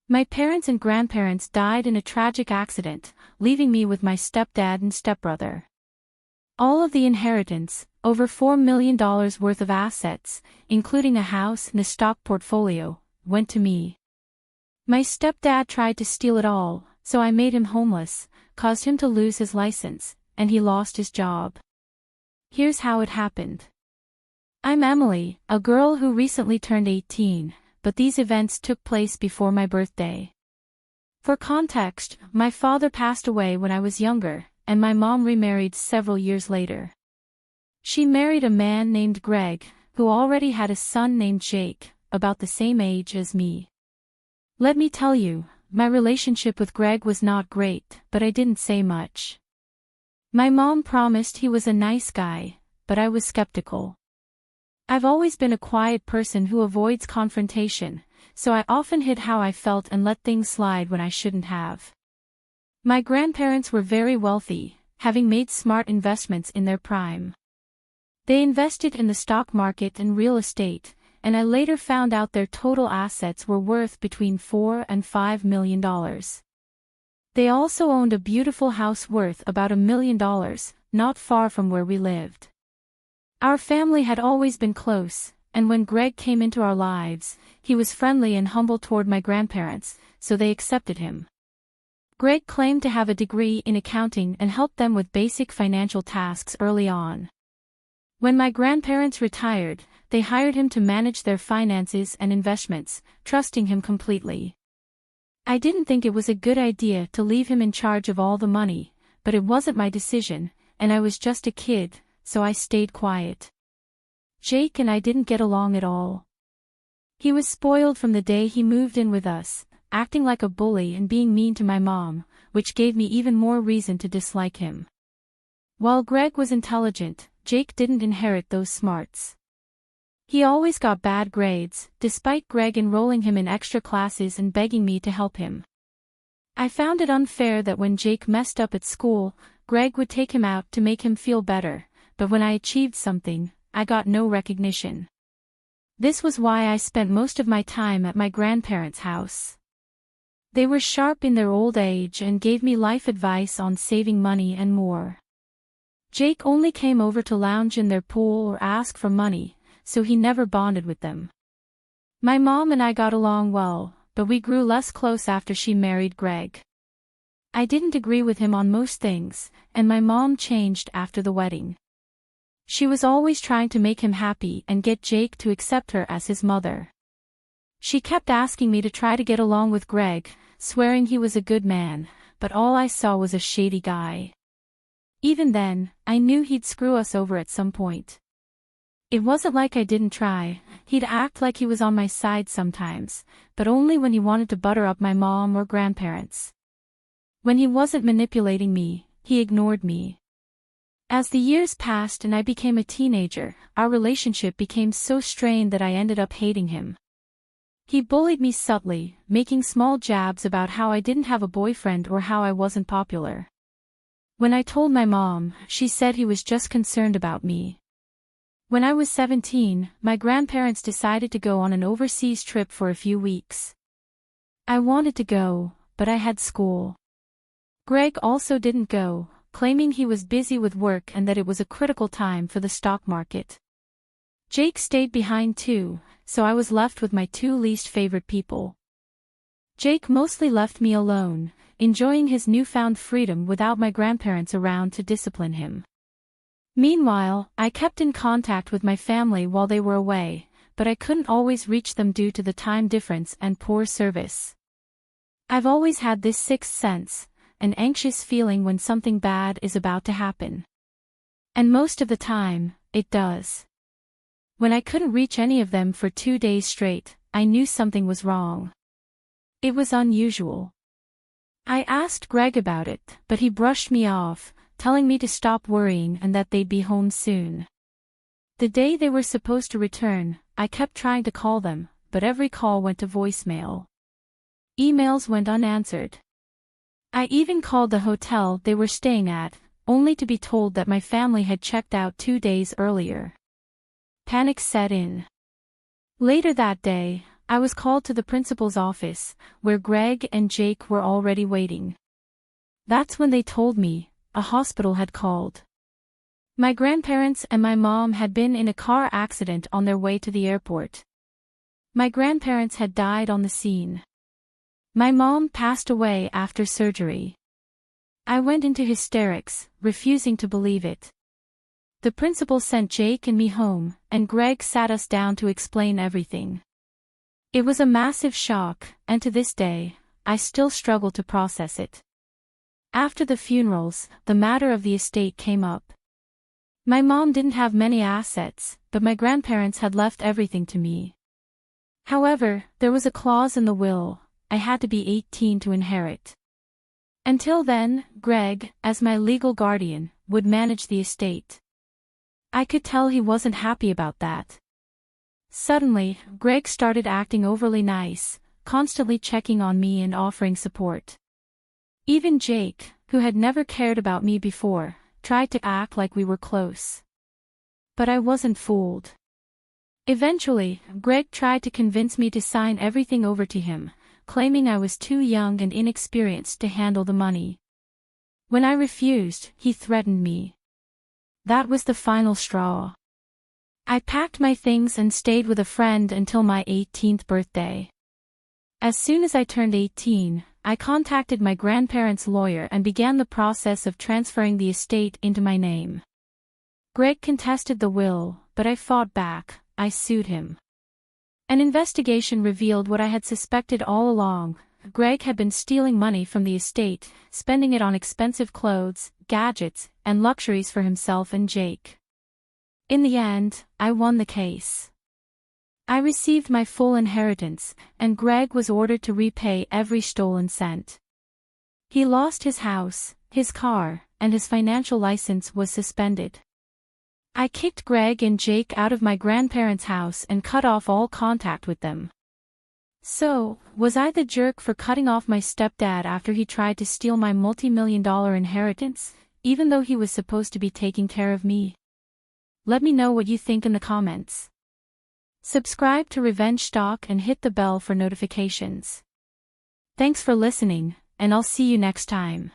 My parents and grandparents died in a tragic accident, leaving me with my stepdad and stepbrother. All of the inheritance, over $4 million worth of assets, including a house and a stock portfolio, went to me. My stepdad tried to steal it all, so I made him homeless, caused him to lose his license, and he lost his job. Here's how it happened. I'm Emily, a girl who recently turned 18, but these events took place before my birthday. For context, my father passed away when I was younger, and my mom remarried several years later. She married a man named Greg, who already had a son named Jake, about the same age as me. Let me tell you, my relationship with Greg was not great, but I didn't say much. My mom promised he was a nice guy, but I was skeptical. I've always been a quiet person who avoids confrontation, so I often hid how I felt and let things slide when I shouldn't have. My grandparents were very wealthy, having made smart investments in their prime. They invested in the stock market and real estate, and I later found out their total assets were worth between $4 and $5 million. They also owned a beautiful house worth about $1 million, not far from where we lived. Our family had always been close, and when Greg came into our lives, he was friendly and humble toward my grandparents, so they accepted him. Greg claimed to have a degree in accounting and helped them with basic financial tasks early on. When my grandparents retired, they hired him to manage their finances and investments, trusting him completely. I didn't think it was a good idea to leave him in charge of all the money, but it wasn't my decision, and I was just a kid, so I stayed quiet. Jake and I didn't get along at all. He was spoiled from the day he moved in with us, acting like a bully and being mean to my mom, which gave me even more reason to dislike him. While Greg was intelligent, Jake didn't inherit those smarts. He always got bad grades, despite Greg enrolling him in extra classes and begging me to help him. I found it unfair that when Jake messed up at school, Greg would take him out to make him feel better, but when I achieved something, I got no recognition. This was why I spent most of my time at my grandparents' house. They were sharp in their old age and gave me life advice on saving money and more. Jake only came over to lounge in their pool or ask for money, so he never bonded with them. My mom and I got along well, but we grew less close after she married Greg. I didn't agree with him on most things, and my mom changed after the wedding. She was always trying to make him happy and get Jake to accept her as his mother. She kept asking me to try to get along with Greg, swearing he was a good man, but all I saw was a shady guy. Even then, I knew he'd screw us over at some point. It wasn't like I didn't try. He'd act like he was on my side sometimes, but only when he wanted to butter up my mom or grandparents. When he wasn't manipulating me, he ignored me. As the years passed and I became a teenager, our relationship became so strained that I ended up hating him. He bullied me subtly, making small jabs about how I didn't have a boyfriend or how I wasn't popular. When I told my mom, she said he was just concerned about me. When I was 17, my grandparents decided to go on an overseas trip for a few weeks. I wanted to go, but I had school. Greg also didn't go, claiming he was busy with work and that it was a critical time for the stock market. Jake stayed behind too, so I was left with my two least favorite people. Jake mostly left me alone, enjoying his newfound freedom without my grandparents around to discipline him. Meanwhile, I kept in contact with my family while they were away, but I couldn't always reach them due to the time difference and poor service. I've always had this sixth sense, an anxious feeling when something bad is about to happen. And most of the time, it does. When I couldn't reach any of them for 2 days straight, I knew something was wrong. It was unusual. I asked Greg about it, but he brushed me off, telling me to stop worrying and that they'd be home soon. The day they were supposed to return, I kept trying to call them, but every call went to voicemail. Emails went unanswered. I even called the hotel they were staying at, only to be told that my family had checked out 2 days earlier. Panic set in. Later that day, I was called to the principal's office, where Greg and Jake were already waiting. That's when they told me a hospital had called. My grandparents and my mom had been in a car accident on their way to the airport. My grandparents had died on the scene. My mom passed away after surgery. I went into hysterics, refusing to believe it. The principal sent Jake and me home, and Greg sat us down to explain everything. It was a massive shock, and to this day, I still struggle to process it. After the funerals, the matter of the estate came up. My mom didn't have many assets, but my grandparents had left everything to me. However, there was a clause in the will: I had to be 18 to inherit. Until then, Greg, as my legal guardian, would manage the estate. I could tell he wasn't happy about that. Suddenly, Greg started acting overly nice, constantly checking on me and offering support. Even Jake, who had never cared about me before, tried to act like we were close. But I wasn't fooled. Eventually, Greg tried to convince me to sign everything over to him, claiming I was too young and inexperienced to handle the money. When I refused, he threatened me. That was the final straw. I packed my things and stayed with a friend until my 18th birthday. As soon as I turned 18, I contacted my grandparents' lawyer and began the process of transferring the estate into my name. Greg contested the will, but I fought back. I sued him. An investigation revealed what I had suspected all along: Greg had been stealing money from the estate, spending it on expensive clothes, gadgets, and luxuries for himself and Jake. In the end, I won the case. I received my full inheritance, and Greg was ordered to repay every stolen cent. He lost his house, his car, and his financial license was suspended. I kicked Greg and Jake out of my grandparents' house and cut off all contact with them. So, was I the jerk for cutting off my stepdad after he tried to steal my multi-million-dollar inheritance, even though he was supposed to be taking care of me? Let me know what you think in the comments. Subscribe to Revenge Stock and hit the bell for notifications. Thanks for listening, and I'll see you next time.